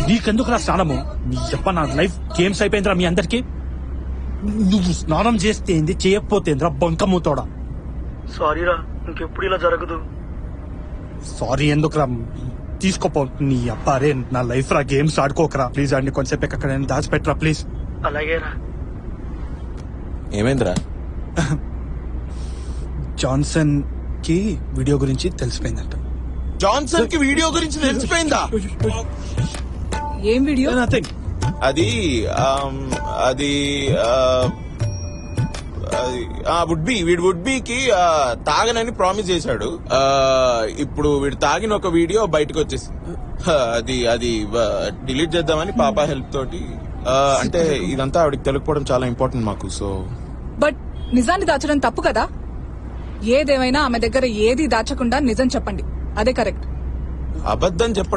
నీకెందుకు రా స్నానము? నీ చెప్ప నా లైఫ్ గేమ్స్ అయిపోయిందిరా మీ అందరికి. నువ్వు స్నానం చేస్తే ఏంది, చేయకపోతేంద్రా బంకమ్ముతోడా. సారీ రా, ఇంకెప్పుడు ఇలా జరగదు. సారీ ఎందుకురా, తీసుకోపో. నీ అబ్బారే నా లైఫ్ రా, గేమ్స్ ఆడుకోకరా ప్లీజ్. అండి కొంచెంసేపు ఎక్కడ దాచిపెట్టరా ప్లీజ్. అలాగే రా. ఏమైందిరా? జాన్సన్ కి వీడియో గురించి తెలిసిపోయిందంట. జాన్సన్ కి వీడియో గురించి తెలిసిపోయిందా? ఏం వీడియో? నథింగ్. అది అది వీడు వుడ్ బీకి తాగనని ప్రామిస్ చేశాడు. ఇప్పుడు వీడు తాగిన ఒక వీడియో బయటకు వచ్చేసి అది డిలీట్ చేద్దామని పాప హెల్ప్ తోటి. అంటే ఇదంతా ఆవిడకి తెలుసుకోవడం చాలా ఇంపార్టెంట్ మాకు. సో బట్ నిజాన్ని దాచడం తప్పు కదా. ఏదేమైనా ఆమె దగ్గర ఏది దాచకుండా నిజం చెప్పండి, అదే కరెక్ట్. అబద్ధం చెప్పడం